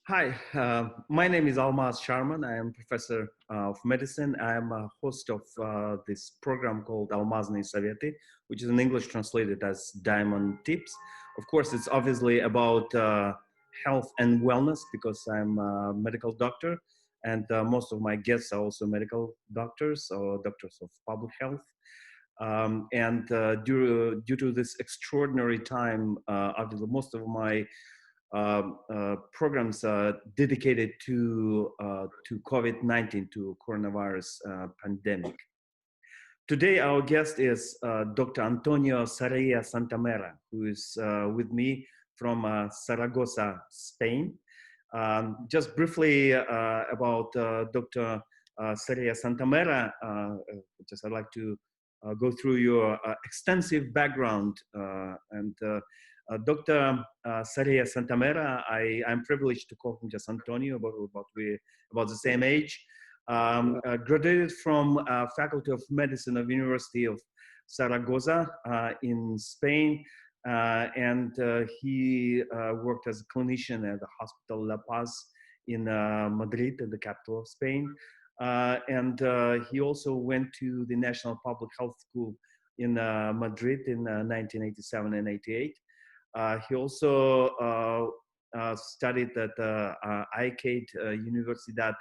Hi, my name is Almaz Sharman. I am professor of medicine. I am a host of this program called Almazny Savety, which is in English translated as Diamond Tips. Of course, it's obviously about health and wellness because I'm a medical doctor, and most of my guests are also medical doctors or doctors of public health. Due to this extraordinary time, obviously most of my programs dedicated to COVID-19, to coronavirus pandemic. Today, our guest is Dr. Antonio Sarría-Santamera, who is with me from Saragossa, Spain. Just briefly about Dr. Sarría-Santamera, I'd like to go through your extensive background Dr. Sarría-Santamera, I'm privileged to call him just Antonio, about the same age. Graduated from Faculty of Medicine of University of Zaragoza in Spain, he worked as a clinician at the Hospital La Paz in Madrid, the capital of Spain. He also went to the National Public Health School in Madrid in 1987 and 88. He also studied at ICAID Universidad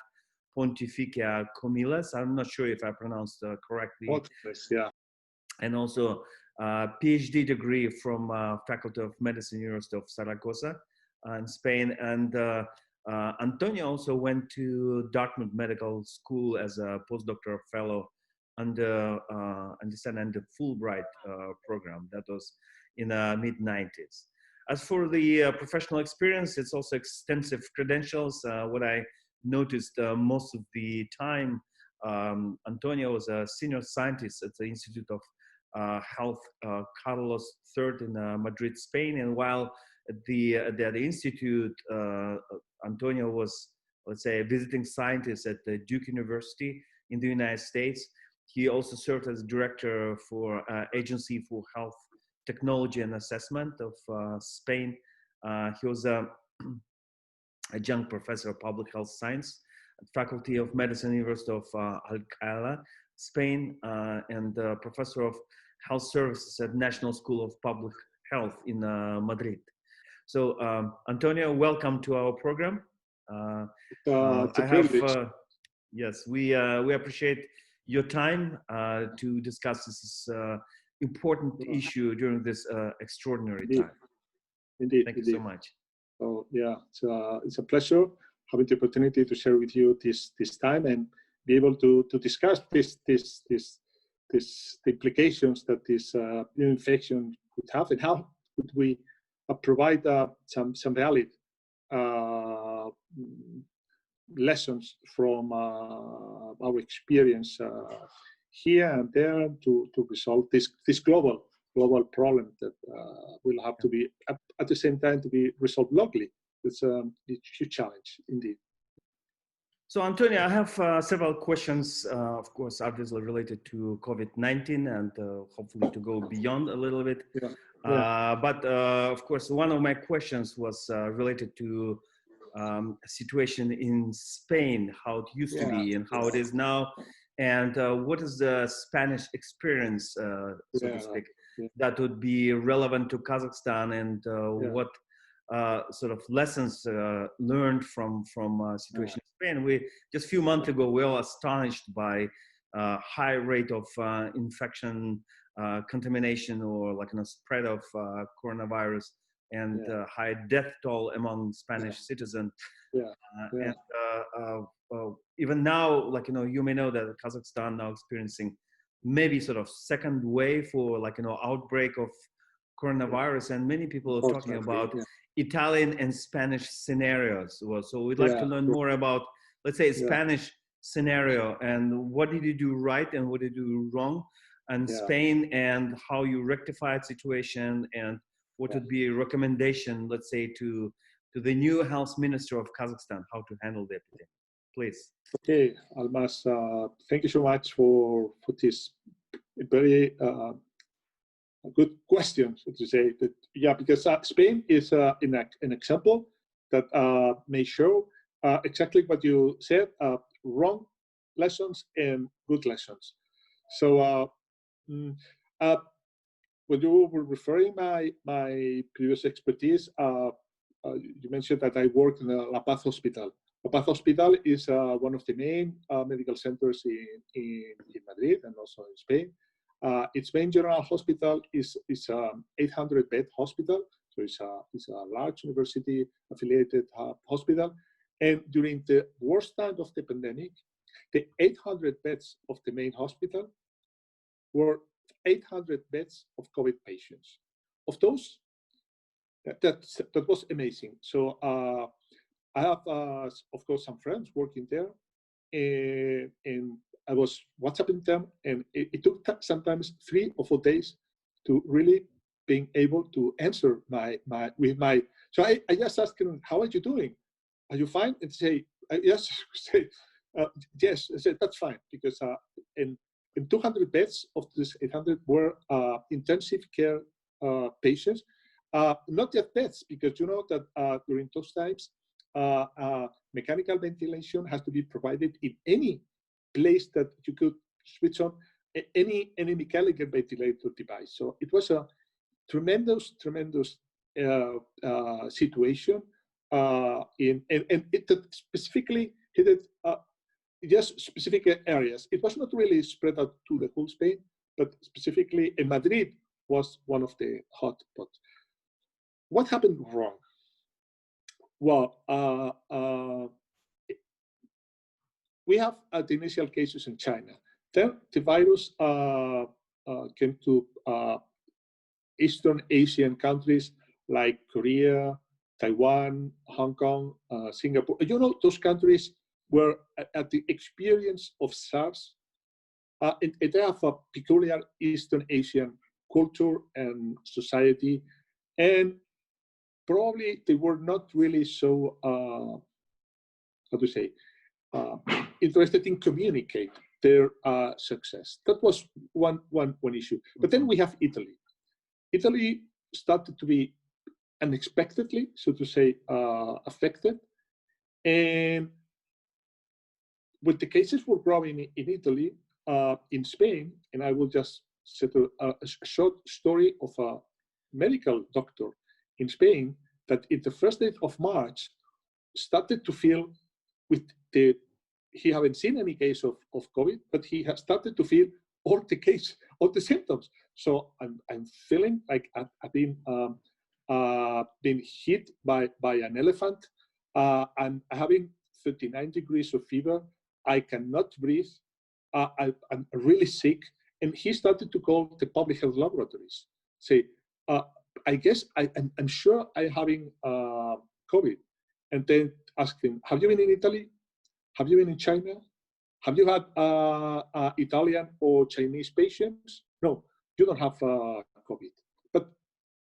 Pontificia Comillas. I'm not sure if I pronounced correctly. Yeah. And also PhD degree from Faculty of Medicine, University of Zaragoza in Spain. And Antonio also went to Dartmouth Medical School as a postdoctoral fellow under the Fulbright program. That was in the mid-90s. As for the professional experience, it's also extensive credentials. What I noticed most of the time, Antonio was a senior scientist at the Institute of Health Carlos III in Madrid, Spain. And while at the institute, Antonio was, let's say, a visiting scientist at the Duke University in the United States. He also served as director for Agency for Health Technology and Assessment of Spain. He was a adjunct professor of public health science at Faculty of Medicine, University of Alcalá, Spain, and professor of health services at National School of Public Health in Madrid. So, Antonio, welcome to our program. Yes, we appreciate your time to discuss this important issue during this extraordinary time. Indeed. Thank you so much. So yeah, it's a pleasure having the opportunity to share with you this time and be able to discuss the implications that this new infection could have, and how could we provide some valid lessons from our experience here and there to resolve this global problem that will have to be at the same time to be resolved locally. It's a huge challenge indeed. So, Antonio, I have several questions, of course, obviously related to COVID-19 and hopefully to go beyond a little bit. But of course, one of my questions was related to a situation in Spain, how it used to be and how it is now, and what is the Spanish experience, so to speak, that would be relevant to Kazakhstan, and what sort of lessons learned from situation in Spain. We just a few months ago, we were astonished by high rate of infection, contamination, or spread of coronavirus, and high death toll among Spanish citizens. Even now, you may know that Kazakhstan now experiencing maybe sort of second wave or outbreak of coronavirus, and many people are talking about Italian and Spanish scenarios. So we'd like to learn more about, let's say, Spanish scenario, and what did you do right and what did you do wrong in Spain, and how you rectified situation, and what would be a recommendation, let's say, to the new health minister of Kazakhstan, how to handle the epidemic. Please. Okay, Almas, thank you so much for this very good question, so to say. That, because Spain is an example that may show exactly what you said, wrong lessons and good lessons. So when you were referring my previous expertise, you mentioned that I worked in La Paz Hospital. La Paz Hospital is one of the main medical centers in Madrid and also in Spain. Its main general hospital is 800-bed hospital, so it's a large university-affiliated hospital. And during the worst time of the pandemic, the 800 beds of the main hospital were 800 beds of COVID patients. Of those, that was amazing. So I have, of course, some friends working there, and I was WhatsApping them, and it took sometimes 3 or 4 days to really being able to answer so I just asked them, how are you doing? Are you fine? And say, yes, say, yes, I said, that's fine, because in 200 beds of this 800 were intensive care patients, not yet beds, because you know that during those times, mechanical ventilation has to be provided in any place that you could switch on any mechanical ventilator device. So it was a tremendous situation, and it specifically hit just specific areas. It was not really spread out to the whole Spain, but specifically in Madrid was one of the hot spots. What happened wrong? Well, we have the initial cases in China. Then the virus came to Eastern Asian countries like Korea, Taiwan, Hong Kong, Singapore. You know, those countries were at the experience of SARS. They have a peculiar Eastern Asian culture and society, and probably they were not really so, how to say, interested in communicate their success. That was one issue. But then we have Italy. Italy started to be unexpectedly, so to say, affected. And when the cases were growing in Italy, in Spain, and I will just set a short story of a medical doctor in Spain that in the first day of March started to feel he haven't seen any case of COVID, but he has started to feel all the symptoms. So I'm feeling like I've been hit by an elephant. I'm having 39 degrees of fever. I cannot breathe. I'm really sick. And he started to call the public health laboratories. Say, I guess I'm sure I'm having COVID. And then ask him, have you been in Italy? Have you been in China? Have you had Italian or Chinese patients? No, you don't have COVID. But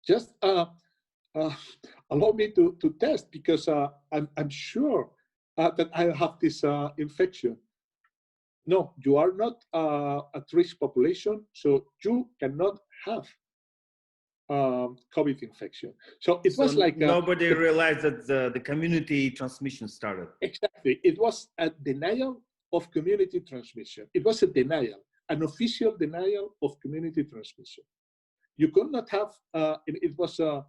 just allow me to test, because I'm sure that I have this infection. No, you are not at risk population, so you cannot have COVID infection. So it was like nobody realized that the community transmission started. Exactly. It was a denial of community transmission. It was a denial, an official denial of community transmission. You could not have, it was the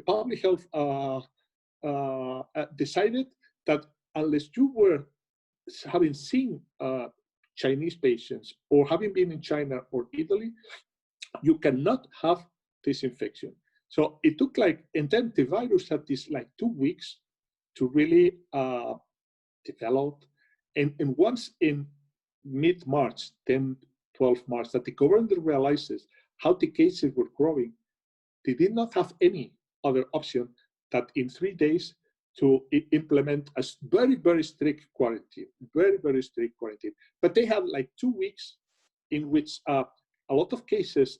public health decided that unless you were having seen Chinese patients or having been in China or Italy, you cannot have this infection. So it took and then the virus had this 2 weeks to really develop. And once in mid-March, 10, 12 March, that the government realizes how the cases were growing, they did not have any other option that in 3 days to implement a very strict quarantine, very strict quarantine. But they had 2 weeks in which a lot of cases,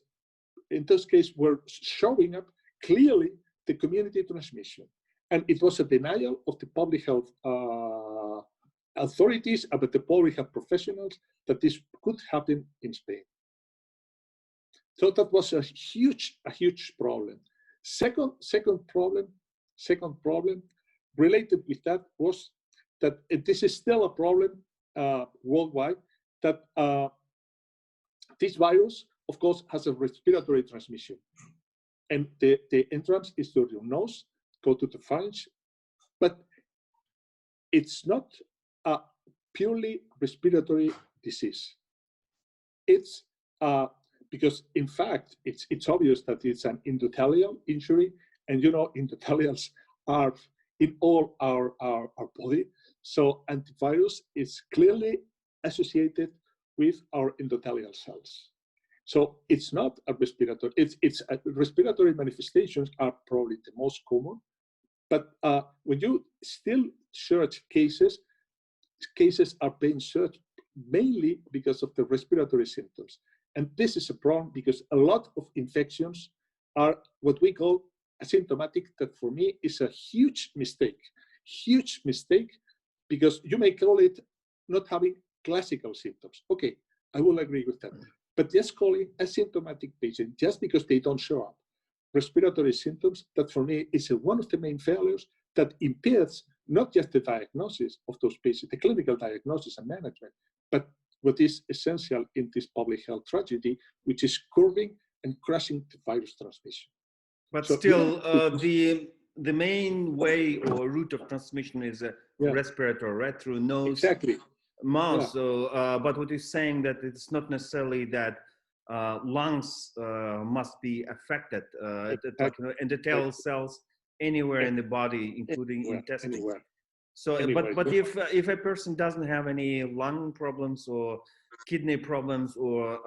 in those cases, were showing up clearly the community transmission. And it was a denial of the public health authorities, about the public health professionals, that this could happen in Spain. So that was a huge problem. Second problem Second problem related with that was that this is still a problem worldwide, that this virus, of course, has a respiratory transmission. And the entrance is through your nose, go to the pharynx, but it's not a purely respiratory disease. It's because, in fact, it's obvious that it's an endothelial injury, and you know, endothelials are in all our body. So antivirus is clearly associated with our endothelial cells. So it's not a respiratory, respiratory manifestations are probably the most common, but when you still search cases are being searched mainly because of the respiratory symptoms. And this is a problem because a lot of infections are what we call asymptomatic, that for me is a huge mistake, because you may call it not having classical symptoms. Okay, I will agree with that. But just calling asymptomatic patient just because they don't show up respiratory symptoms, that for me is one of the main failures that impairs not just the diagnosis of those patients, the clinical diagnosis and management, but what is essential in this public health tragedy, which is curbing and crushing the virus transmission. But so still, the main way or route of transmission is respiratory, right? Through nose, exactly, mouth. Yeah. So, but what you're saying that it's not necessarily that lungs must be affected. Exactly. Like, you know, endothelial cells anywhere in the body, including intestines. Anywhere. So, but if a person doesn't have any lung problems or kidney problems or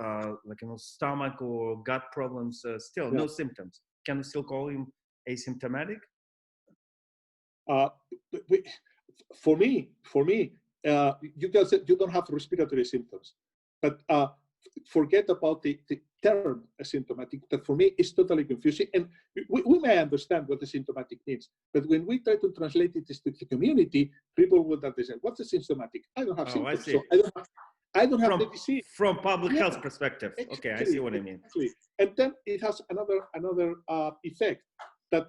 like, you know, stomach or gut problems, still no symptoms, can we still call him asymptomatic? For me, you guys, you don't have respiratory symptoms, but forget about the term asymptomatic. That for me is totally confusing, and we may understand what asymptomatic means, but when we try to translate it to the community, people would understand what's asymptomatic. I don't have symptoms, so I don't have the disease. From public health perspective, okay, I see what I mean. Exactly. And then it has another effect that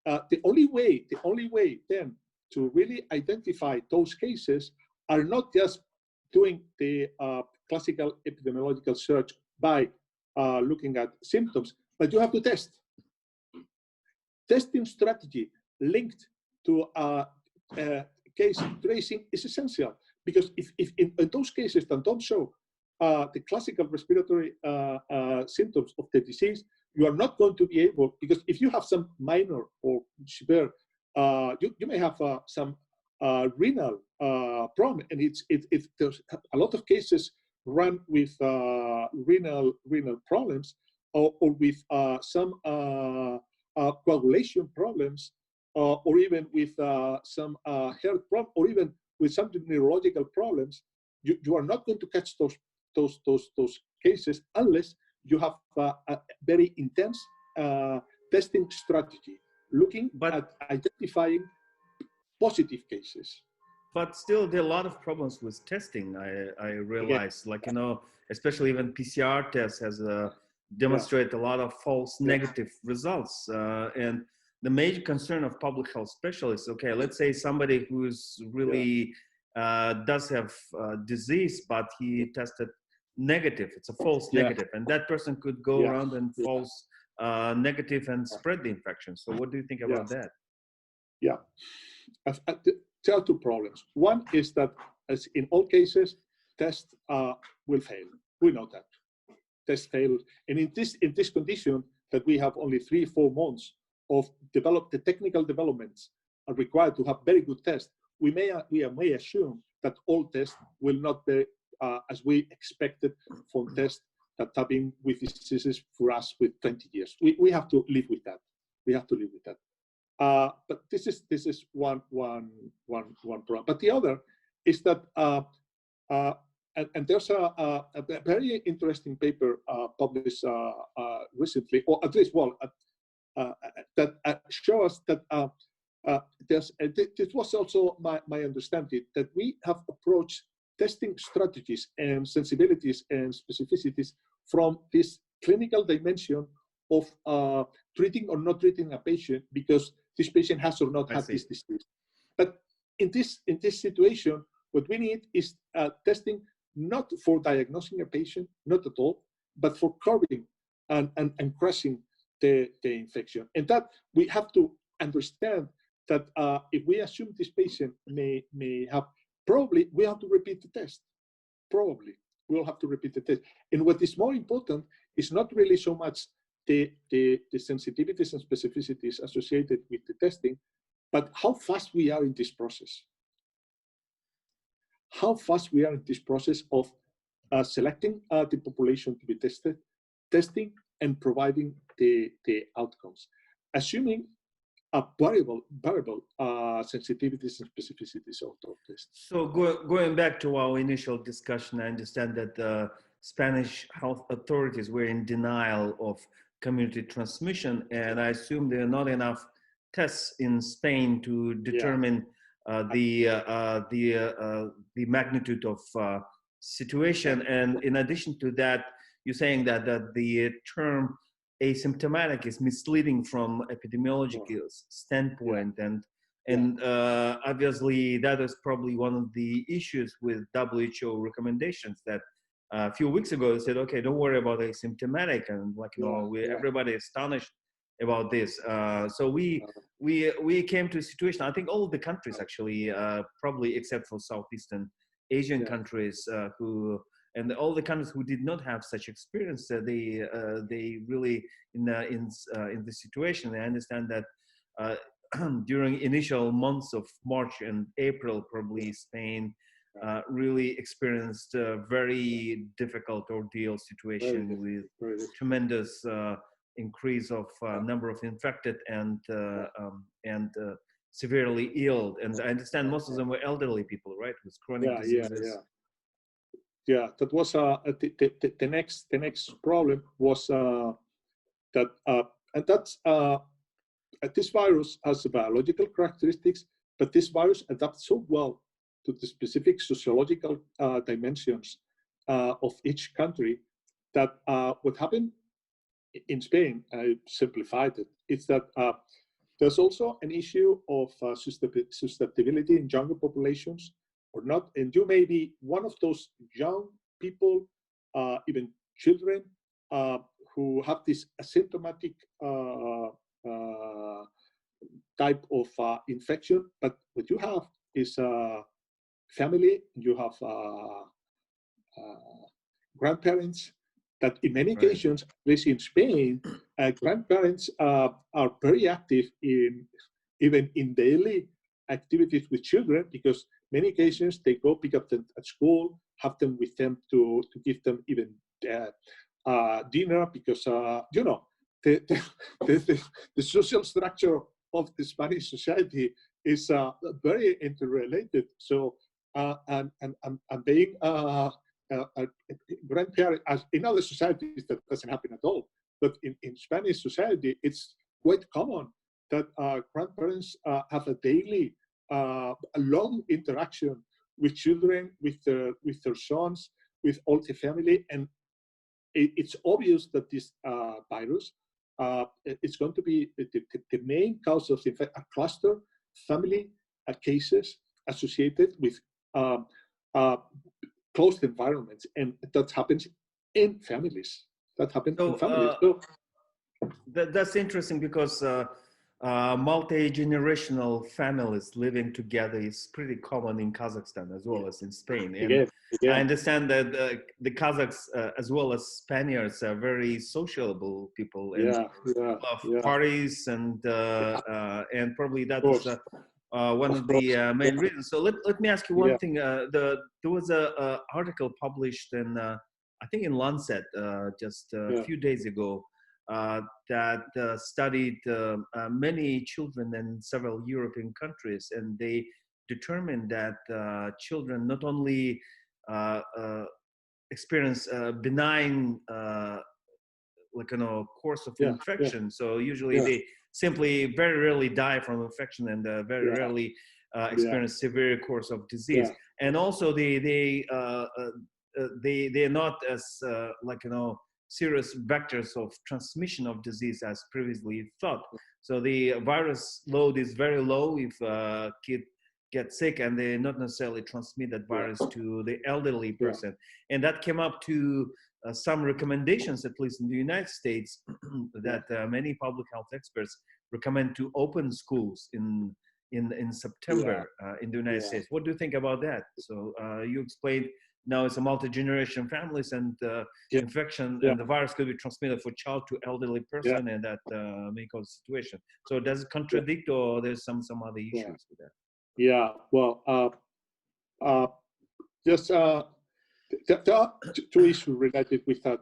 the only way then to really identify those cases are not just doing the classical epidemiological search by looking at symptoms, but you have to test. Testing strategy linked to case tracing is essential, because if in those cases that don't show the classical respiratory symptoms of the disease, you are not going to be able, because if you have some minor or severe, you may have some renal problem, and there's a lot of cases run with renal problems, or with some coagulation problems, or even with some health problem, or even with some neurological problems. You are not going to catch those cases unless you have a very intense testing strategy, looking at identifying positive cases. But still, there are a lot of problems with testing. I realize, like, you know, especially even PCR tests has demonstrated a lot of false negative results. And the major concern of public health specialists, okay, let's say somebody who's really does have disease, but he tested negative, it's a false negative, and that person could go around and false negative and spread the infection. So what do you think about that? Yeah, there are two problems. One is that, as in all cases, tests will fail. We know that tests fail, and in this condition that we have only 3-4 months of the technical developments are required to have very good tests, we may assume that all tests will not be as we expected from tests that have been with diseases for us with 20 years. We have to live with that. We have to live with that. But this is one problem. But the other is that, and there's a very interesting paper published recently, or at least that shows that this was also my understanding, that we have approached testing strategies and sensibilities and specificities from this clinical dimension of treating or not treating a patient because this patient has or not had this disease. But in this situation, what we need is testing not for diagnosing a patient, not at all, but for curbing and crushing the infection. And that we have to understand that if we assume this patient may have, probably we have to repeat the test. Probably we'll have to repeat the test. And what is more important is not really so much the sensitivities and specificities associated with the testing, but how fast we are in this process. How fast we are in this process of selecting the population to be tested, testing and providing the outcomes, assuming a variable sensitivities and specificities of tests. So going back to our initial discussion, I understand that the Spanish health authorities were in denial of community transmission, and I assume there are not enough tests in Spain to determine the magnitude of situation. And in addition to that, you're saying that the term asymptomatic is misleading from epidemiological standpoint, and obviously that is probably one of the issues with WHO recommendations that a few weeks ago they said, okay, don't worry about asymptomatic, and everybody astonished about this. So we came to a situation, I think all of the countries actually, probably except for Southeastern Asian countries, and all the countries who did not have such experience, they really in the situation. I understand that during initial months of March and April, probably Spain really experienced a very difficult ordeal situation with tremendous increase of number of infected and severely ill. And I understand most of them were elderly people, right, with chronic diseases. Yeah, that was the next problem was that and that's this virus has biological characteristics, but this virus adapts so well to the specific sociological dimensions of each country that what happened in Spain, I simplified it, it's that there's also an issue of susceptibility in younger populations or not, and you may be one of those young people, even children, who have this asymptomatic type of infection, but what you have is family, you have grandparents, that in many occasions, at least in Spain, grandparents are very active even in daily activities with children, because many occasions they go pick up them at school, have them with them to give them even dinner, because the social structure of the Spanish society is very interrelated. So and being a grandparent, as in other societies that doesn't happen at all, but in Spanish society it's quite common that grandparents have a daily a long interaction with children, with their sons, with all the family, and it's obvious that this virus it's going to be the main cause of infection, a cluster family cases associated with closed environments, and that happens in families. That happens in families. That's interesting, because multi-generational families living together is pretty common in Kazakhstan as well as in Spain. And I understand that the Kazakhs as well as Spaniards are very sociable people and love parties, and probably that is one of the main reasons. So let me ask you one thing. There was an article published in I think in Lancet just a few days ago that studied many children in several European countries, and they determined that children not only experience benign course of infection. So usually they simply very rarely die from infection, and very rarely experience severe course of disease. And also they're not as serious vectors of transmission of disease as previously thought. So the virus load is very low if a kid gets sick, and they not necessarily transmit that virus to the elderly person. And that came up to some recommendations, at least in the United States, that many public health experts recommend to open schools in September in the United States. What do you think about that? So you explained now it's a multi-generation families, and infection and the virus could be transmitted from child to elderly person, and that may cause situation. So does it contradict, or there's some other issues with that? Yeah, well, just there are two issues related with that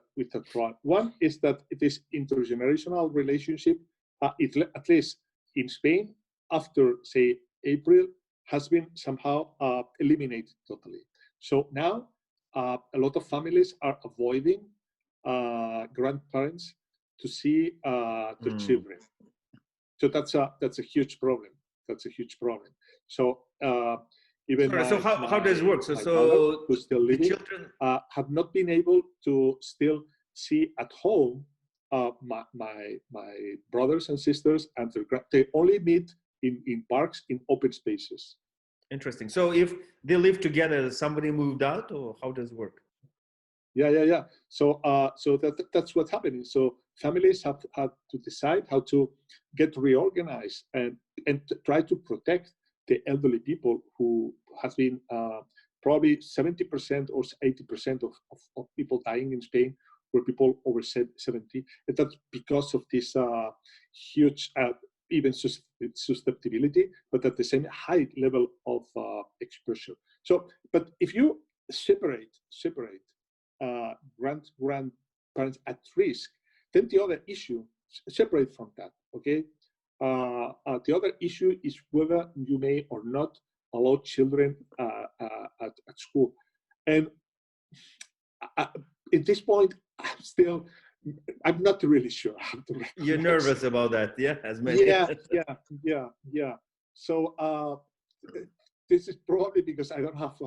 trial. One is that this intergenerational relationship, at least in Spain, after say April, has been somehow eliminated totally. So now a lot of families are avoiding grandparents to see their children. So that's a huge problem. That's a huge problem. So even how does it work? So who's still living, children have not been able to still see at home my brothers and sisters, and they only meet in parks, in open spaces. Interesting. So if they live together, somebody moved out, or how does it work? Yeah. So that's what's happening. So families have had to decide how to get reorganized and try to protect the elderly people who has been probably 70% or 80% of people dying in Spain were people over 70. And that's because of this huge even susceptibility, but at the same high level of exposure. So, but if you separate grandparents at risk, then the other issue, separate from that, okay? The other issue is whether you may or not allow children at school. And at this point, I'm not really sure how to recommend. You're nervous about that, yeah? As many. Yeah. So this is probably because I don't have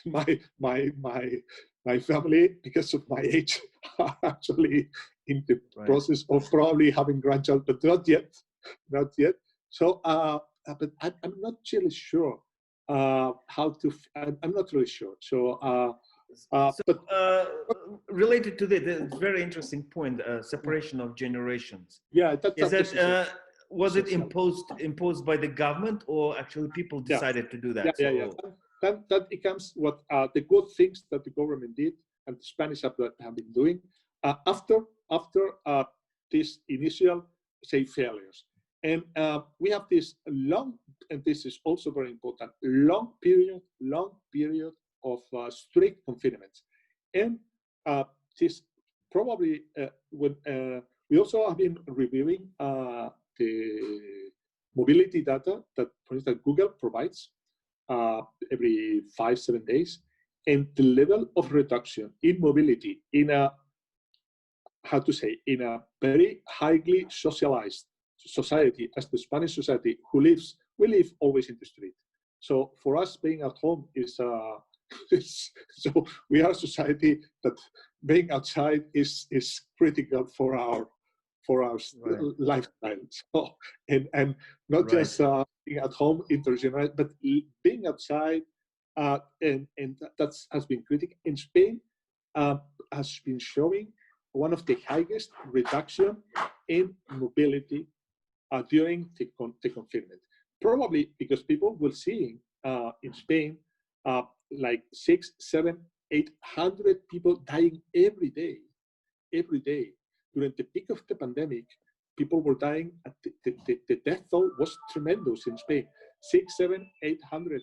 my family, because of my age, are actually in the process of probably having grandchild, but not yet. So, but I'm not really sure how to. I'm not really sure. So, but related to that, it's a very interesting point. Separation of generations. Yeah, was it imposed by the government, or actually people decided to do that? Yeah. That becomes what the good things that the government did and the Spanish have been doing after these initial, say, failures. And we have this long, and this is also very important, long period of strict confinement. And this probably when we also have been reviewing the mobility data that, for instance, Google provides every 5-7 days, and the level of reduction in mobility in a very highly socialized society as the Spanish society, we live always in the street. So for us, being at home is so we are a society that being outside is critical for our lifestyle. So, and not just being at home intergenerational, but being outside, and that has been critical. In Spain, has been showing one of the highest reduction in mobility during the confinement. Probably because people were seeing in Spain like 600, 700, 800 people dying every day. During the peak of the pandemic, people were dying. The death toll was tremendous in Spain. 600, 700, 800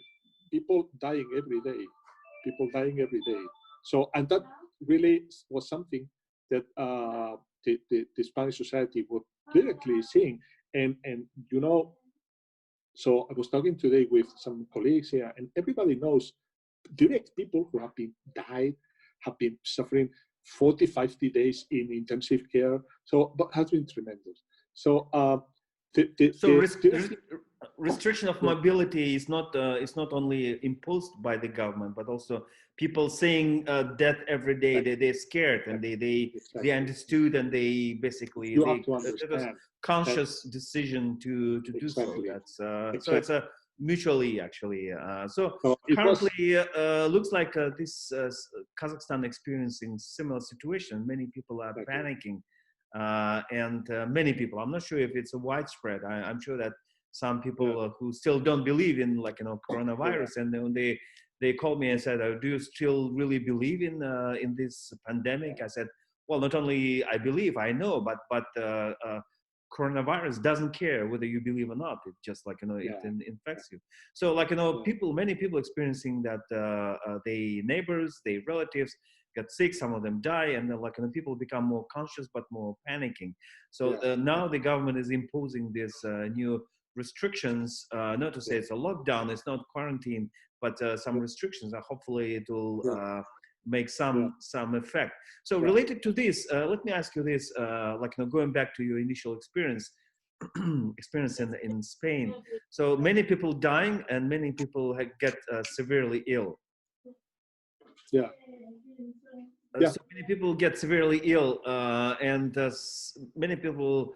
people dying every day. So, and that really was something that the Spanish society was directly seeing. And you know, so I was talking today with some colleagues here, and everybody knows direct people who have been died, have been suffering 40-50 days in intensive care. So, but has been tremendous. So, restriction of mobility is not only imposed by the government, but also people saying death every day. They're scared, and they understood, and they basically you have to understand conscious decision to do so. That's so it's a mutually actually. So currently looks like this Kazakhstan experiencing similar situation. Many people are panicking, and many people. I'm not sure if it's a widespread. I'm sure that some people who still don't believe in coronavirus, and when they called me and said, "Do you still really believe in this pandemic?" I said, "Well, not only I believe, I know, but coronavirus doesn't care whether you believe or not. It just it infects you." So many people experiencing that their neighbors, their relatives get sick, some of them die, and then people become more conscious but more panicking. So now the government is imposing this new restrictions, not to say it's a lockdown, it's not quarantine, but some restrictions. Hopefully it will make some effect. So related to this, let me ask you this, going back to your initial experience in Spain. So many people dying and many people get severely ill. So many people get severely ill, and many people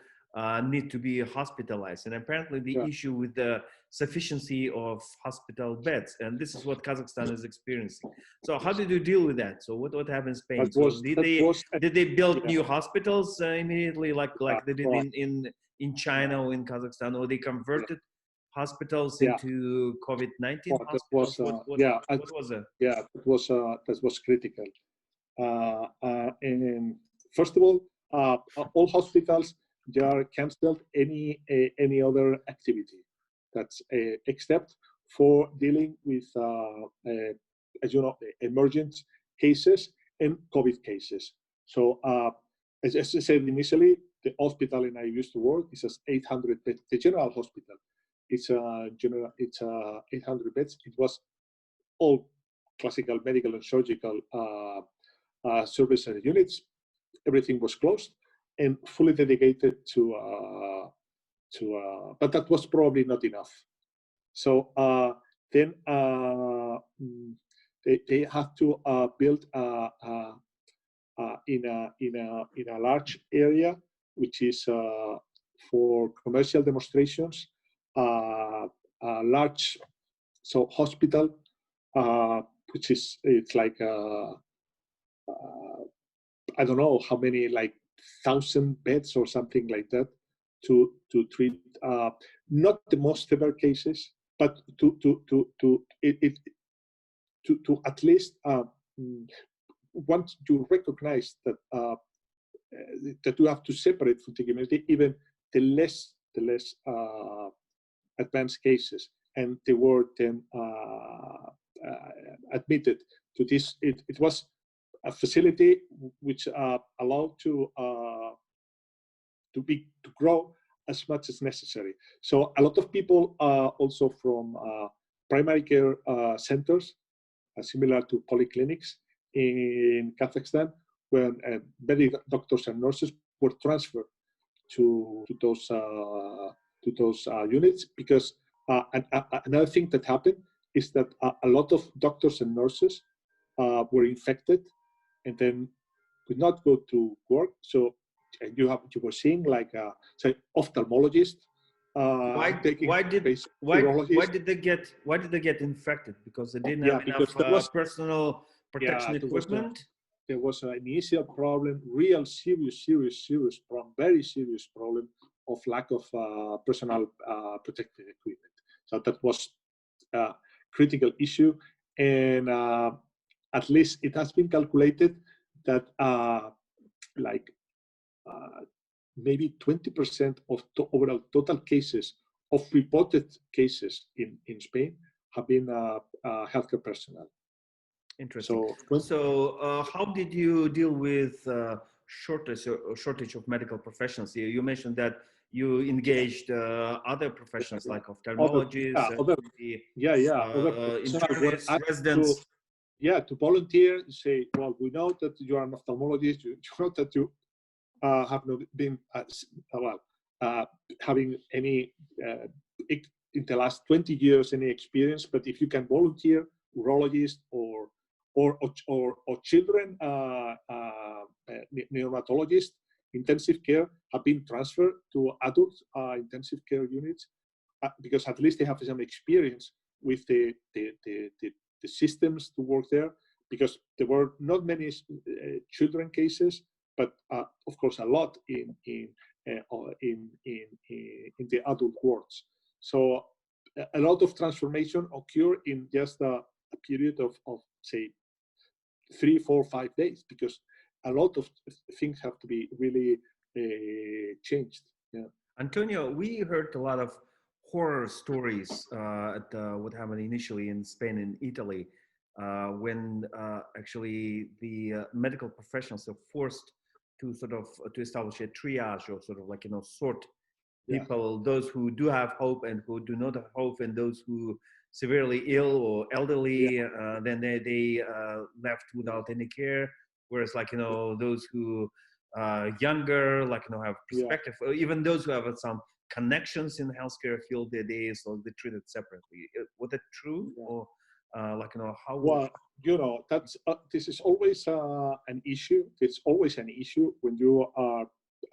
need to be hospitalized. And apparently the issue with the sufficiency of hospital beds, and this is what Kazakhstan is experiencing. So how did you deal with that? So what happened in Spain? Did they build new hospitals immediately, like they did in China or in Kazakhstan, or they converted hospitals into COVID-19 hospitals? What was it? Yeah, that was critical. And first of all hospitals, they are cancelled any other activity. That's except for dealing with, as you know, emergent cases and COVID cases. So as I said initially, the hospital in I used to work is 800 beds. The general hospital, it's 800 beds. It was all classical medical and surgical service and units. Everything was closed and fully dedicated to but that was probably not enough. So then they have to build in a large area, which is for commercial demonstrations, a large hospital, which is I don't know how many, 1,000 beds or something like that, to treat not the most severe cases, but to at least once you recognize that that you have to separate from the community even the less advanced cases, and they were then admitted to this. It was a facility which allowed to grow as much as necessary. So a lot of people also from primary care centers, similar to polyclinics in Kazakhstan, when many doctors and nurses were transferred to those units, because another thing that happened is that a lot of doctors and nurses were infected and then could not go to work. So you were seeing say ophthalmologist. Why did they get infected? Because they didn't have enough personal protection equipment. There was an initial problem, real serious problem, very serious problem of lack of personal protective equipment. So that was a critical issue, and at least it has been calculated that maybe 20% of overall total cases of reported cases in Spain have been healthcare personnel. Interesting. So how did you deal with shortage of medical professionals? You mentioned that you engaged other professionals like ophthalmologists, internists, residents. To volunteer, say, well, we know that you are an ophthalmologist. You know that you have not been having any in the last 20 years any experience, but if you can volunteer, urologists or children neonatologists, intensive care have been transferred to adult intensive care units because at least they have some experience with the systems to work there, because there were not many children cases, but of course a lot in the adult wards. So a lot of transformation occur in just a period of say 3, 4, 5 days, because a lot of things have to be really changed. Yeah. Antonio, we heard a lot of horror stories at what happened initially in Spain and Italy, when actually the medical professionals are forced to sort of to establish a triage, or sort of like, sort people, those who do have hope and who do not have hope, and those who severely ill or elderly, then they left without any care, whereas like those who younger, like have perspective, or even those who have some connections in the healthcare field, they treated separately. Was that true? Or like how? Well, that's this is always an issue. It's always an issue when you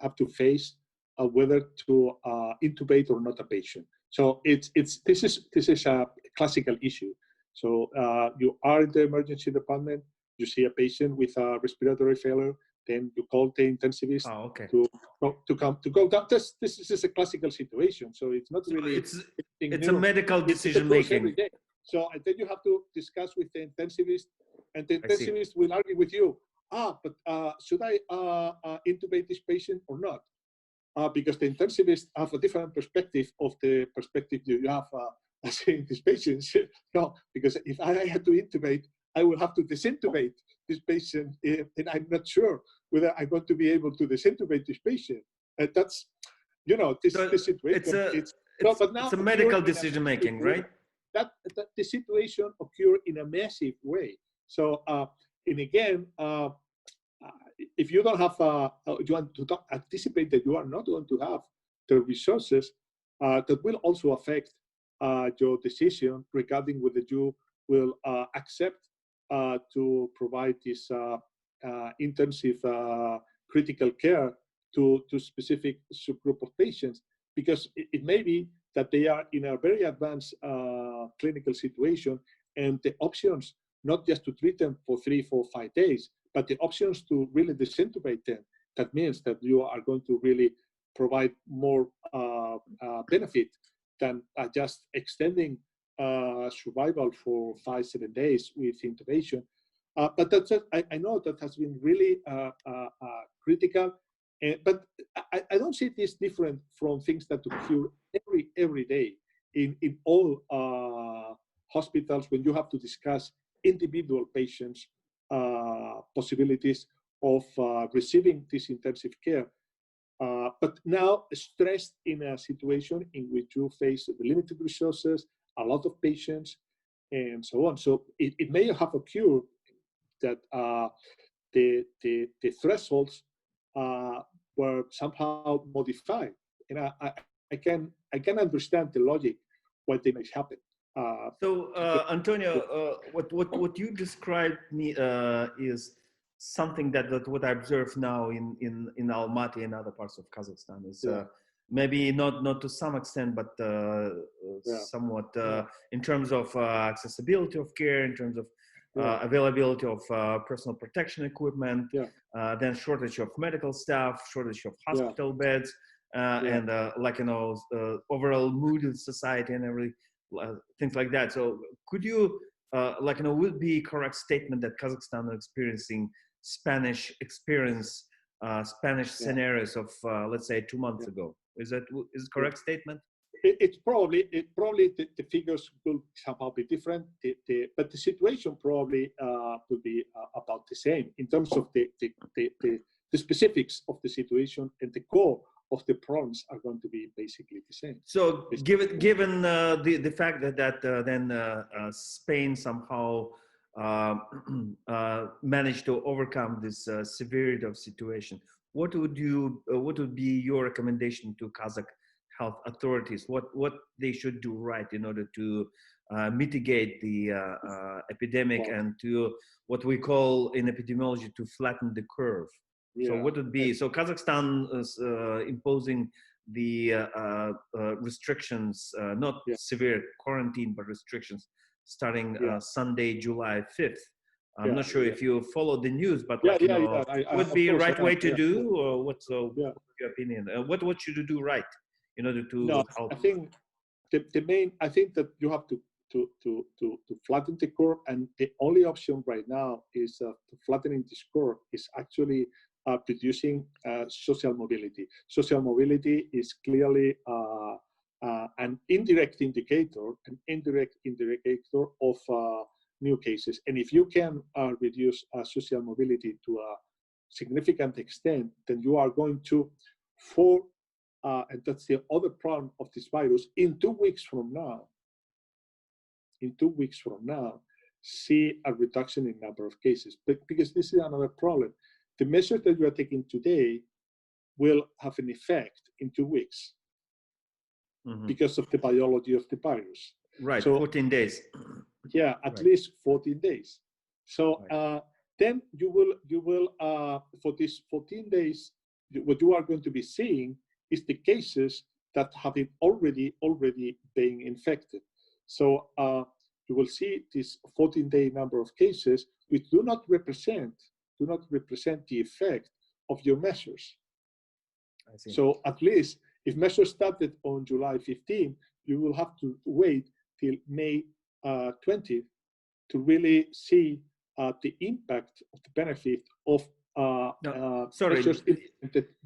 have to face whether to intubate or not a patient. So this is a classical issue. So you are in the emergency department, you see a patient with a respiratory failure, then you call the intensivist to go down. This is a classical situation. So it's not really. It's a medical decision making. So and then you have to discuss with the intensivist, and the intensivist will argue with you. But should I intubate this patient or not? Because the intensivists have a different perspective of the perspective you have seeing these patients. No, because if I had to intubate, I will have to disintubate this patient, and I'm not sure whether I'm going to be able to disintubate this patient. That's, this situation. It's a medical decision making, right? That the situation occurred in a massive way. So, and again, if you don't have, you want to anticipate that you are not going to have the resources, that will also affect your decision regarding whether you will accept to provide this intensive critical care to specific subgroup of patients, because it may be that they are in a very advanced clinical situation, and the options not just to treat them for 3, 4, 5 days, but the options to really disintubate them. That means that you are going to really provide more benefit than just extending survival for 5, 7 days with intubation. But that's I know that has been really critical. But I don't see this different from things that occur every day in all hospitals when you have to discuss individual patients' possibilities of receiving this intensive care. But now stressed in a situation in which you face the limited resources, a lot of patients, and so on. So it may have occurred that the thresholds were somehow modified, and I can understand the logic why they may happen. So Antonio, what you described me is something that what I observe now in Almaty and other parts of Kazakhstan is maybe not to some extent, but somewhat in terms of accessibility of care, in terms of availability of personal protection equipment, then shortage of medical staff, shortage of hospital beds, and overall mood in society and everything, things like that. So could you, would be correct statement that Kazakhstan is experiencing Spanish scenarios of, let's say, 2 months ago? Is it correct statement? It's probably the figures will somehow be different, but the situation probably will be about the same in terms of the specifics of the situation, and the core of the problems are going to be basically the same. So given the fact that then Spain somehow managed to overcome this severity of situation, what would be your recommendation to Kazakh health authorities, what they should do right in order to mitigate the epidemic and to what we call in epidemiology to flatten the curve. So what would be, so Kazakhstan is imposing the restrictions, not severe quarantine, but restrictions starting Sunday, July 5th. I'm not sure if you follow the news, but like, would be a right way to do, or what's your opinion? What should you do right in order to help? I think the main, I think that you have to flatten the curve, and the only option right now is to flattening this curve is actually producing social mobility. Social mobility is clearly an indirect indicator, of new cases. And if you can reduce social mobility to a significant extent, then you are going to, and that's the other problem of this virus, in 2 weeks from now, see a reduction in number of cases. But because this is another problem, the measures that you are taking today will have an effect in 2 weeks because of the biology of the virus. Right, so, 14 days. Yeah, at least 14 days. So then you will for these 14 days, what you are going to be seeing is the cases that have been already being infected. So you will see this 14-day number of cases which do not represent the effect of your measures. I see. So at least if measures started on July 15, you will have to wait till May 20 to really see the impact of the benefit of measures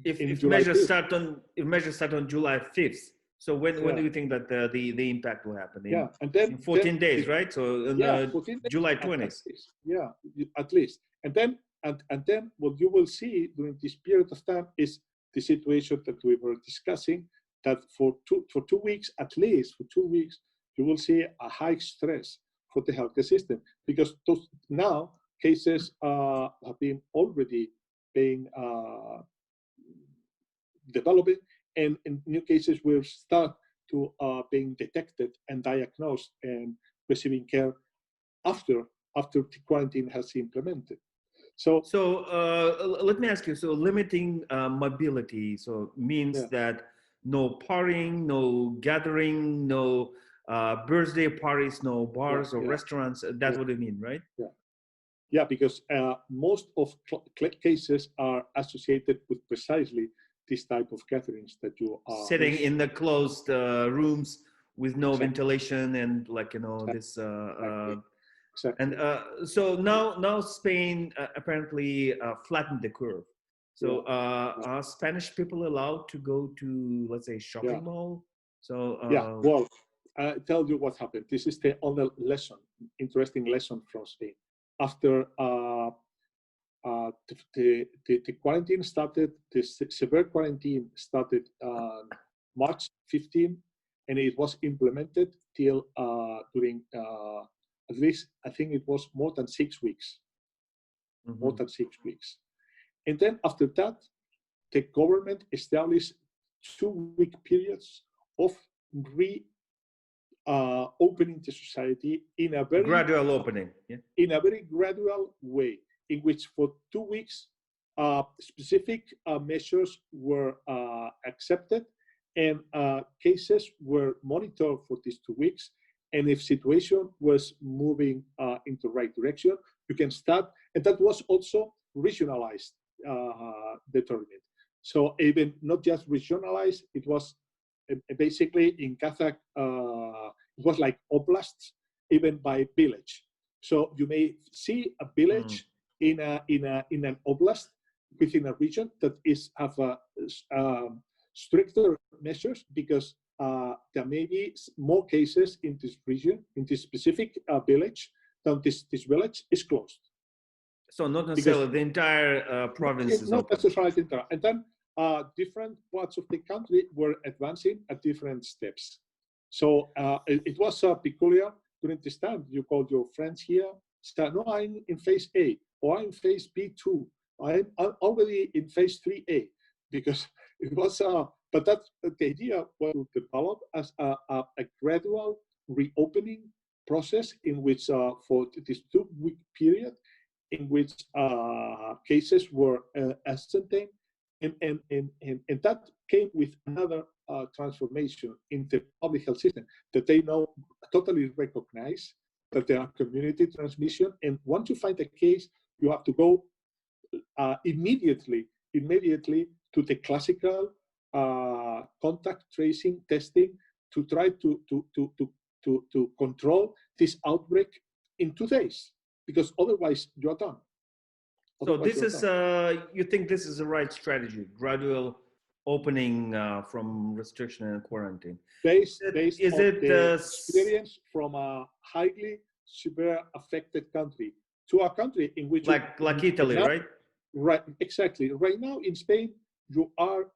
if measures start on July 5th. So when do you think that the impact will happen? And then in 14 days, right? So in 14 days, July 20th. At least. And then what you will see during this period of time is the situation that we were discussing, that for 2 weeks, at least for 2 weeks, you will see a high stress for the healthcare system, because now cases have been already being developing, and new cases will start to being detected and diagnosed and receiving care after the quarantine has been implemented. So let me ask you, so limiting mobility, so means that no partying, no gathering, no birthday parties, no bars or restaurants. That's what you mean, right? Yeah, because most of cases are associated with precisely this type of gatherings that you are sitting in the closed rooms with no ventilation and this. Exactly. And so now Spain apparently flattened the curve. So are Spanish people allowed to go to, let's say, shopping mall? So well, I'll tell you what happened. This is the other lesson, interesting lesson from Spain. After the quarantine started, the severe quarantine started March 15, and it was implemented till during at least, I think it was more than 6 weeks. More than 6 weeks. And then after that, the government established 2-week periods of opening the society in a very gradual opening, in a very gradual way, in which for 2 weeks specific measures were accepted, and cases were monitored for these 2 weeks. And if situation was moving in the right direction, you can start. And that was also regionalized, determined. So even not just regionalized, it was basically in Kazakh, it was like oblasts, even by village. So you may see a village in an oblast within a region that have stricter measures, because there may be more cases in this region, in this specific village, than this village is closed. So not necessarily the entire province is not open. necessarily the entire. And then different parts of the country were advancing at different steps. So it was peculiar during this time. You called your friends here, said, no, I'm in phase A, or I'm in phase B2, I'm already in phase 3A, because it was But that's the idea was to develop as a gradual reopening process in which for this 2-week period in which cases were ascertained, and that came with another transformation in the public health system, that they now totally recognize that there are community transmission, and once you find a case, you have to go immediately to the classical contact tracing testing to try to control this outbreak in 2 days, because otherwise you are done. So this is, you think this is the right strategy, gradual opening from restriction and quarantine? Based on the experience from a highly severe affected country to a country in which... Like Italy, now, right? Right, exactly. Right now in Spain, you are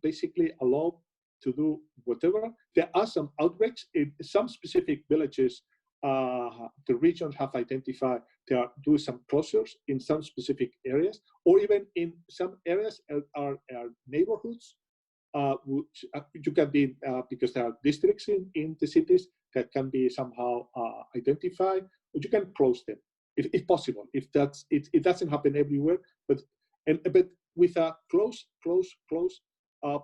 basically allowed to do whatever. There are some outbreaks in some specific villages. The regions have identified they are doing some closures in some specific areas, or even in some areas are neighborhoods, which you can be because there are districts in the cities that can be somehow identified, but you can close them if possible. If that's it doesn't happen everywhere, but with a close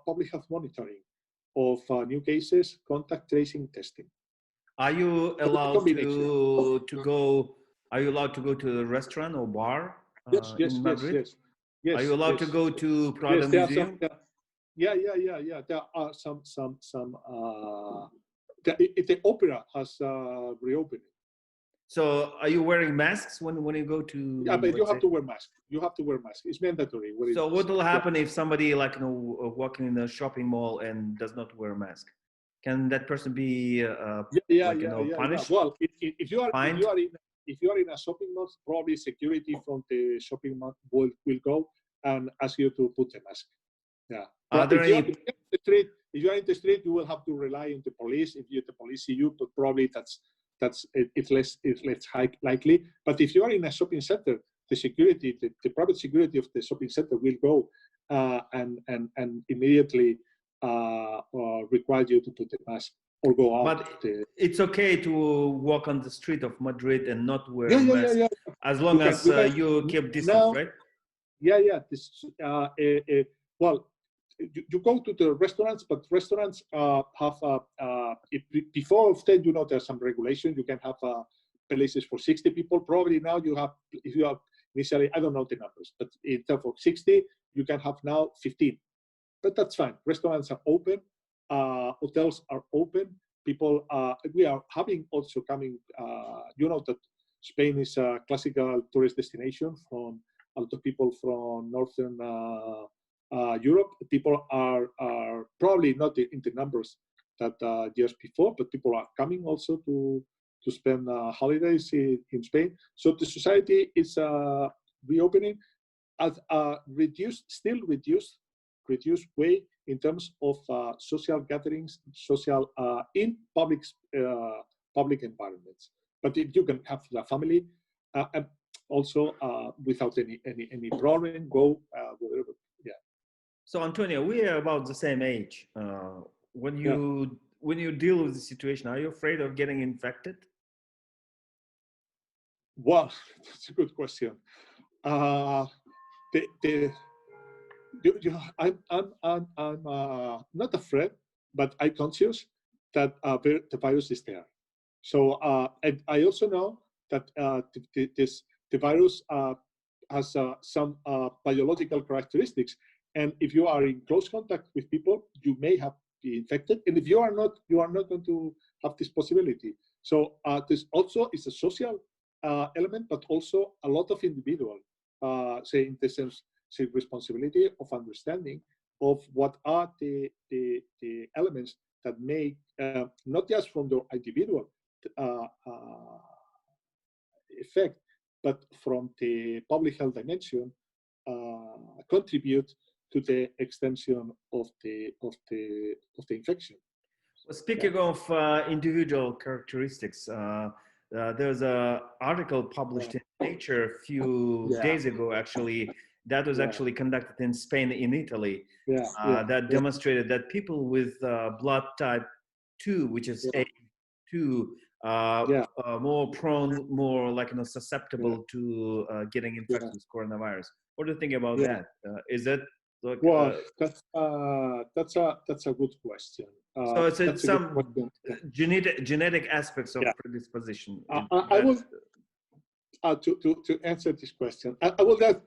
public health monitoring of new cases, contact tracing, testing. Are you allowed to go? Are you allowed to go to a restaurant or bar in Madrid? Yes. Are you allowed to go to Prada Museum? Yeah. There are some. The opera has reopened. So, are you wearing masks when you go to? Yeah, but you have to wear mask. You have to wear mask. It's mandatory. So, what will happen if somebody walking in a shopping mall and does not wear a mask? Can that person be punished? Well, if you are in a shopping mall, probably security from the shopping mall will go and ask you to put a mask. Yeah. If you are in the street, you will have to rely on the police. If the police see you, but probably it's less likely. But if you are in a shopping center, the private security of the shopping center will go and immediately require you to put the mask or go out. But it's okay to walk on the street of Madrid and not wear a mask, as long as you keep distance, right? Yeah. Well, you go to the restaurants, but restaurants have before of that, there's some regulation. You can have places for 60 people. Probably now if you have initially, I don't know the numbers, but in terms of 60, you can have now 15. But that's fine. Restaurants are open. Hotels are open. People, we are having also coming, that Spain is a classical tourist destination from a lot of people from Northern Europe. People are probably not in the numbers that years before, but people are coming also to spend holidays in Spain. So the society is reopening at a reduced way in terms of social gatherings, in public environments. But if you can have the family also without any problem, go wherever. Yeah. So Antonio, we are about the same age. When you deal with the situation, are you afraid of getting infected? Well, that's a good question. I'm not afraid, but I'm conscious that the virus is there. So and I also know that the virus has some biological characteristics, and if you are in close contact with people, you may have been infected, and if you are not going to have this possibility. So this also is a social element, but also a lot of individual, say in the sense, say responsibility of understanding of what are the elements that make not just from the individual effect, but from the public health dimension contribute to the extension of the infection. Well, speaking of individual characteristics, there's an article published in Nature a few days ago, actually, that was actually conducted in Spain, in Italy, that yeah. demonstrated that people with blood type 2, which is A2, more prone, more like, you know, susceptible to getting infected with coronavirus. What do you think about that? Is that like, well, that's a good question. so it's some question. genetic aspects of predisposition. I will to answer this question. I will ask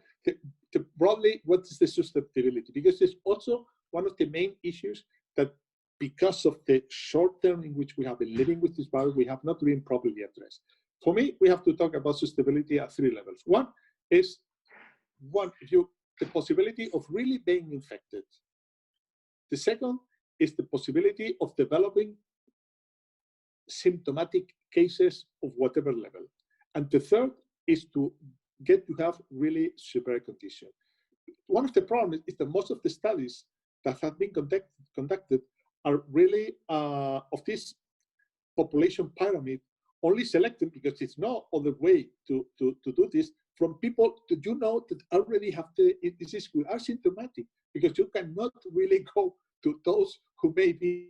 to broadly what is the susceptibility, because it's also one of the main issues that, because of the short term in which we have been living with this virus, we have not been properly addressed. For me, we have to talk about susceptibility at 3 levels. One is the possibility of really being infected. The second is the possibility of developing symptomatic cases of whatever level. And the third is to get to have really severe condition. One of the problems is that most of the studies that have been conducted are really of this population pyramid, only selected, because it's no other way to do this, from people that you know that already have the disease, who are symptomatic, because you cannot really go to those who may be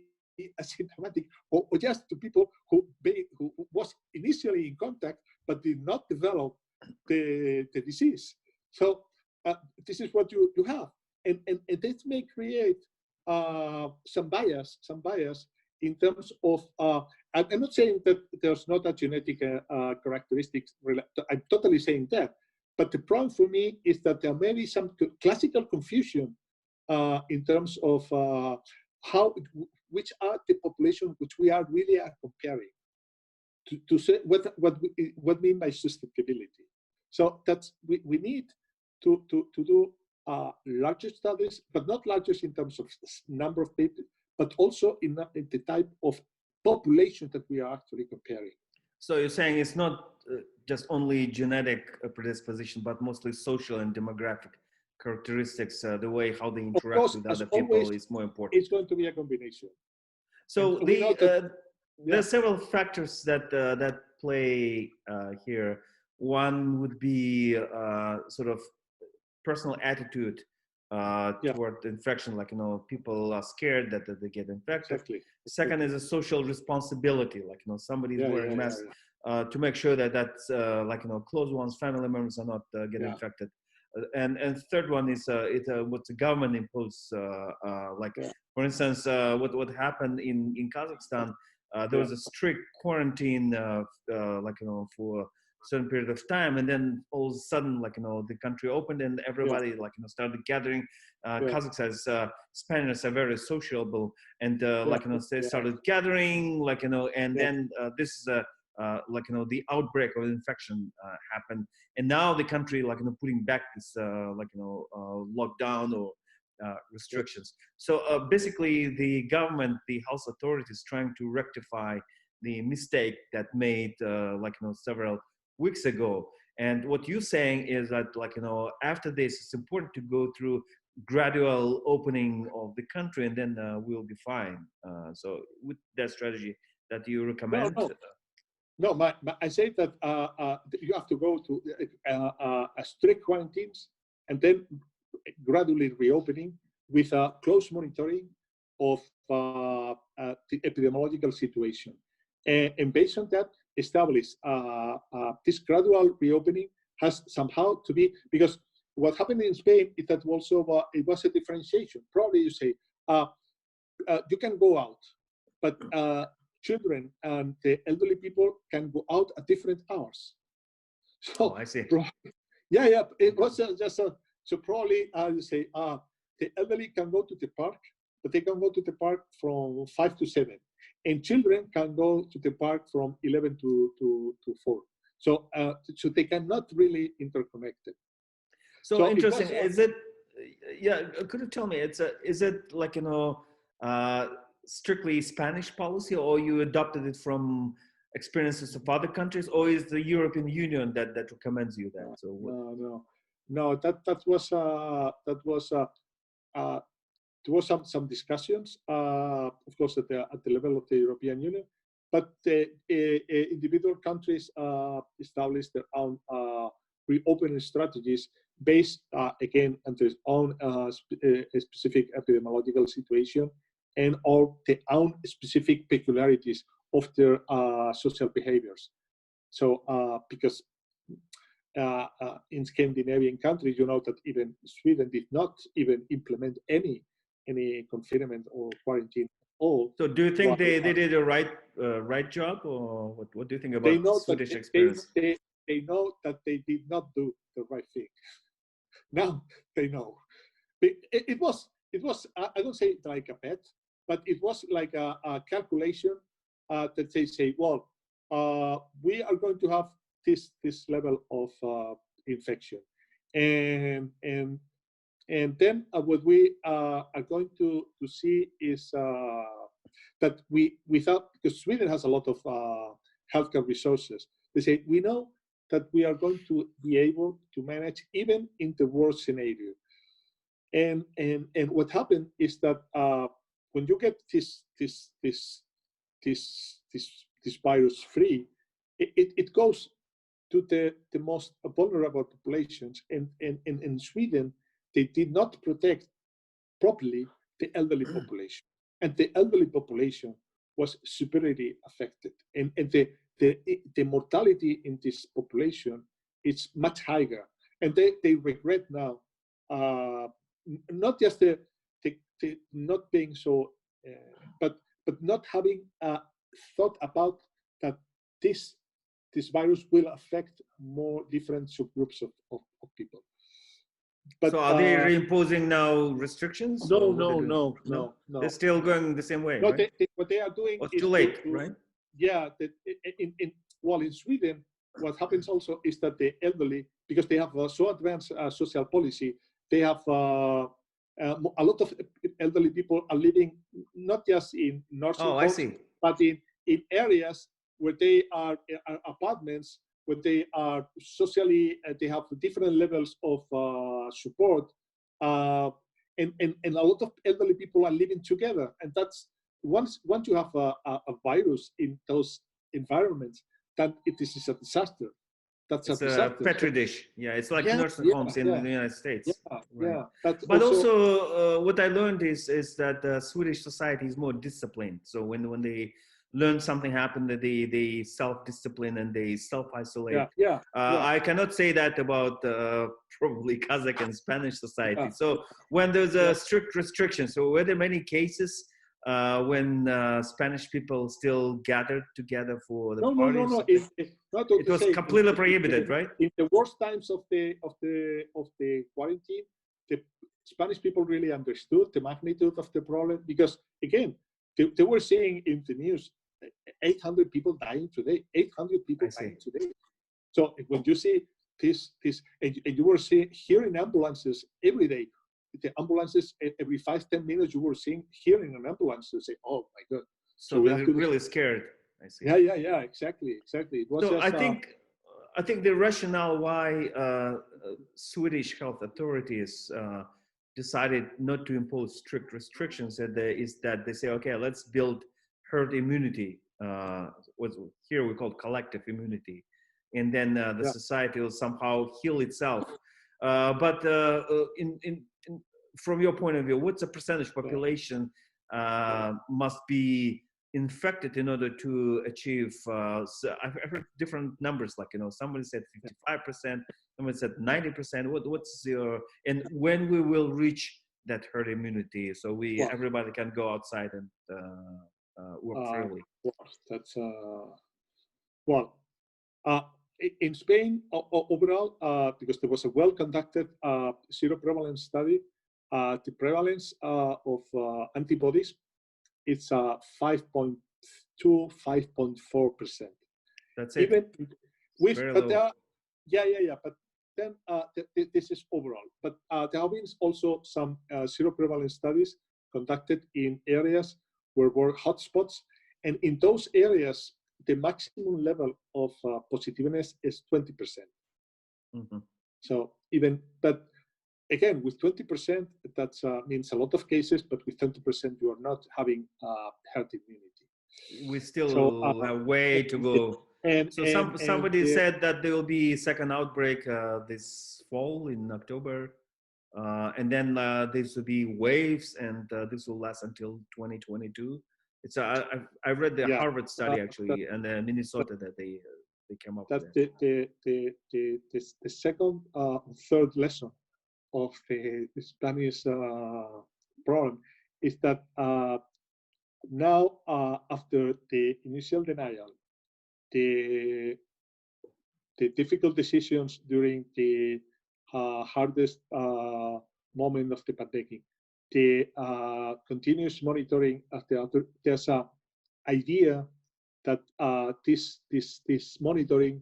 asymptomatic, or just to people who was initially in contact but did not develop the disease. So this is what you have, and this may create some bias in terms of. I'm not saying that there's not a genetic characteristics. I'm totally saying that, but the problem for me is that there may be some classical confusion in terms of which are the population which we are really comparing to say what mean by susceptibility. So that's we need to do larger studies, but not larger in terms of number of people, but also in the type of population that we are actually comparing. So you're saying it's not just only genetic predisposition, but mostly social and demographic characteristics, the way how they interact with other people is more important. It's going to be a combination. So there are several factors that play here. One would be sort of personal attitude toward infection, like, you know, people are scared that they get infected. Exactly. Second is a social responsibility, like, you know, somebody's wearing masks to make sure that that's like, you know, close ones, family members are not getting infected. And third one is what the government imposed, for instance, what happened in Kazakhstan. There was a strict quarantine, like, you know, for a certain period of time, and then all of a sudden, like, you know, the country opened and everybody, like, you know, started gathering. Kazakhs, Spaniards are very sociable, and like, you know, they started gathering, like, you know, and then this is like, you know, the outbreak of infection happened, and now the country, like, you know, putting back this like, you know, lockdown or restrictions. So basically the government, the health authorities, trying to rectify the mistake that made like, you know, several weeks ago. And what you're saying is that, like, you know, after this, it's important to go through gradual opening of the country, and then we'll be fine. So with that strategy that you recommend? No, I say that you have to go to strict quarantines and then gradually reopening with a close monitoring of the epidemiological situation. And based on that, establish this gradual reopening has somehow to be, because what happened in Spain is that also it was a differentiation. Probably you say, you can go out, but children and the elderly people can go out at different hours. So I see. It was just so probably you say the elderly can go to the park, but they can go to the park from 5 to 7, and children can go to the park from 11 to 4. So so they cannot really interconnect it. So interesting. Is it? Yeah. Could you tell me? Is it like, you know, strictly Spanish policy, or you adopted it from experiences of other countries, or is the European Union that recommends you that? So no. That was there was some discussions, of course, at the level of the European Union, but the individual countries established their own reopening strategies based again on their own specific epidemiological situation and or their own specific peculiarities of their social behaviors. So because in Scandinavian countries, you know that even Sweden did not even implement any confinement or quarantine at all. So do you think they did a right job, or what do you think about the Swedish experience? They know that they did not do the right thing. Now they know. It was I don't say like a bet, but it was like a calculation that they say, well, we are going to have this level of infection, and then what we are going to see is that because Sweden has a lot of healthcare resources, they say we know that we are going to be able to manage even in the worst scenario. And what happened is that when you get this virus free, it goes to the most vulnerable populations. And in Sweden, they did not protect properly the elderly population, and the elderly population was severely affected. And the mortality in this population is much higher, and they regret now. Not just the not being so, but not having thought about that this virus will affect more different subgroups of people. But, so are they reimposing now restrictions? No. They're still going the same way, no, right? what they are doing it's is too late, right? Yeah, in Sweden, what happens also is that the elderly, because they have so advanced social policy, they have a lot of elderly people are living not just in nursing homes, but in areas where they are apartments, where they are socially, they have different levels of support, and a lot of elderly people are living together. And that's once you have a virus in those environments, that it is a disaster. It's a petri dish. Yeah, it's like nursing homes in the United States. But also, what I learned is that the Swedish society is more disciplined. So when they learn something happened, that they self-discipline and they self-isolate. I cannot say that about probably Kazakh and Spanish society. So when there's a strict restriction, so were there many cases when Spanish people still gathered together for the parties? No. It was completely prohibited, right? In the worst times of the quarantine, the Spanish people really understood the magnitude of the problem, because again, they were seeing in the news 800 people dying today. 800 people dying today. So when you see this, and you were hearing ambulances every day. The ambulances every 5-10 minutes, you were hearing an ambulance to say, "Oh my God!" So they're really scared. I see. Yeah. Exactly. It was so just, I think the rationale why Swedish health authorities decided not to impose strict restrictions is that they say, okay, let's build herd immunity. What here we call collective immunity, and then the society will somehow heal itself. But from your point of view, what's the percentage population must be infected in order to achieve? So I've heard different numbers, like somebody said 55%, somebody said 90%. What's your, and when we will reach that herd immunity, so everybody can go outside and work freely? That's in Spain overall, because there was a well-conducted zero prevalence study, the prevalence of antibodies, it's 5.2, 5.4%. That's it. Even with, but but then this is overall. But there have been also some zero prevalence studies conducted in areas where were hotspots, and in those areas, the maximum level of positiveness is 20%. Mm-hmm. So but again, with 20%, that means a lot of cases, but with 20%, you are not having herd immunity. We still have a way to go. So somebody said that there will be second outbreak this fall in October, and then this will be waves, and this will last until 2022. It's I read the Harvard study actually, and Minnesota that they came up with that. The second third lesson of the Spanish problem is that now after the initial denial, the difficult decisions during the hardest moment of the pandemic, the continuous monitoring of there's an idea that this monitoring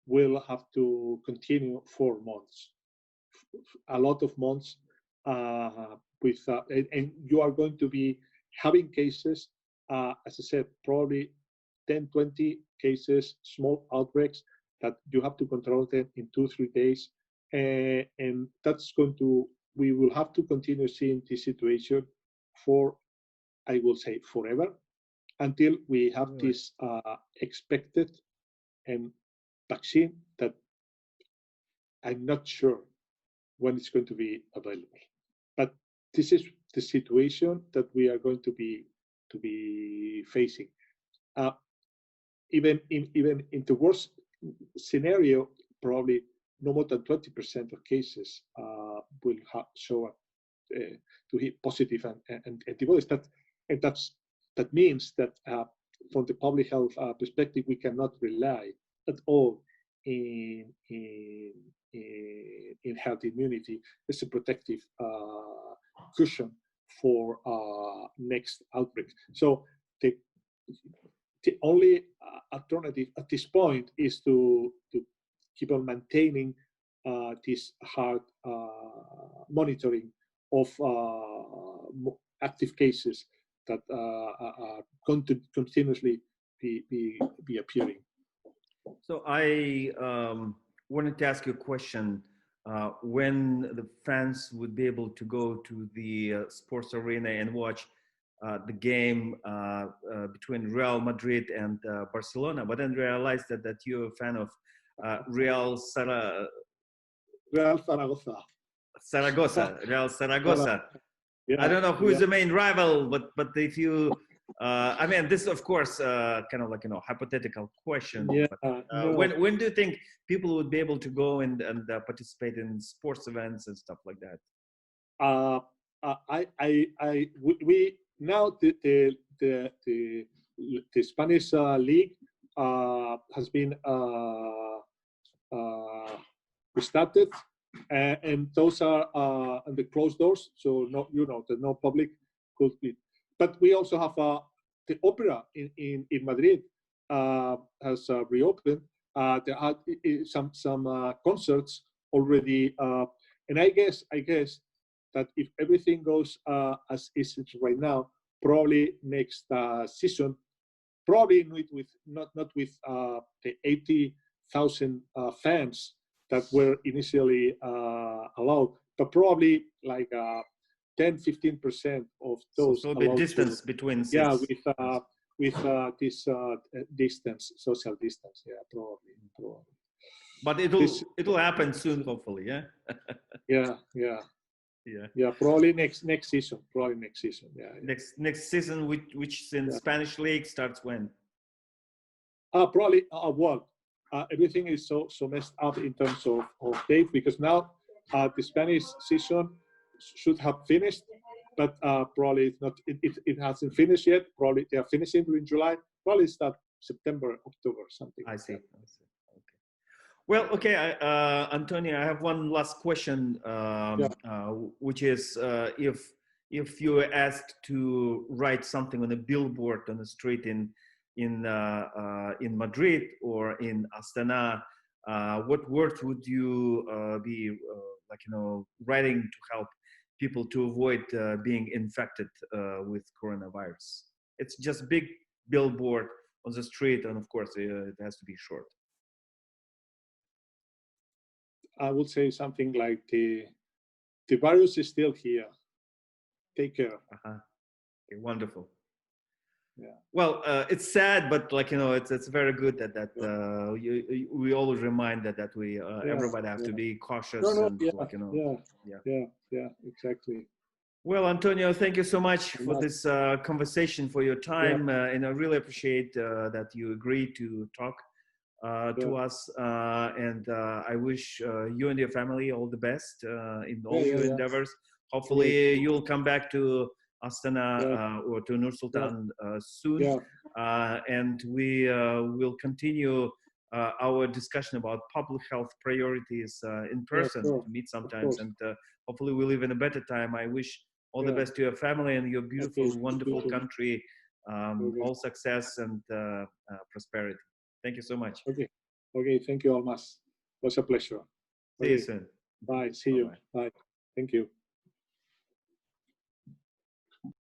will have to continue for months, a lot of months, and you are going to be having cases, as I said, probably 10, 20 cases, small outbreaks that you have to control them in 2-3 days. And that's going to, we will have to continue seeing this situation for, I will say, forever, until we have this expected vaccine that I'm not sure when it's going to be available. But this is the situation that we are going to be facing. Even in the worst scenario, probably no more than 20% of cases will show up to hit positive and antibodies. That means that from the public health perspective, we cannot rely at all in herd immunity as a protective cushion for next outbreaks. So the only alternative at this point is to keep on maintaining this hard monitoring of active cases that are continuously be appearing. So I wanted to ask you a question. When the fans would be able to go to the sports arena and watch the game between Real Madrid and Barcelona, but then realized that you're a fan of Real Zaragoza. Real Zaragoza. I don't know who is the main rival, but if you, I mean, this is of course kind of like, you know, hypothetical question. But, when do you think people would be able to go and participate in sports events and stuff like that? We now the Spanish league has been restarted, and those are on the closed doors, so no public could be. But we also have the opera in Madrid has reopened. There are some concerts already, and I guess that if everything goes as is right now, probably next season, probably not with the 80,000 fans that were initially allowed, but probably like 10-15% of those. So the distance between seats. Yeah, with this distance, social distance. Yeah, probably. But it'll happen soon, hopefully. Yeah. Yeah. Probably next season. Yeah. Next season, which in Spanish league starts when? Probably well. Everything is so messed up in terms of date, because now the Spanish season should have finished, but probably it's not. It hasn't finished yet. Probably they are finishing in July. Probably start September, October, something. I see. Okay. Well, okay, Antonio, I have one last question, which is if you were asked to write something on a billboard on the street in Madrid or in Astana, what words would you be writing to help people to avoid being infected with coronavirus? It's just big billboard on the street, and of course it has to be short. I would say something like the virus is still here. Take care. Okay, wonderful. Well, it's sad, but like, you know, it's very good that we always remind that we everybody have to be cautious and like, you know. Yeah, exactly. Well, Antonio, thank you so much for this conversation, for your time, and I really appreciate that you agreed to talk to us. And I wish you and your family all the best in all your endeavors. Hopefully, you'll come back to Astana or to Nur Sultan soon, and we will continue our discussion about public health priorities in person to meet sometimes. And hopefully, we live in a better time. I wish all the best to your family and your beautiful, wonderful country. All success and prosperity. Thank you so much. Okay. Thank you, Almas. It was a pleasure. See you soon. Bye. See you. Bye. Thank you.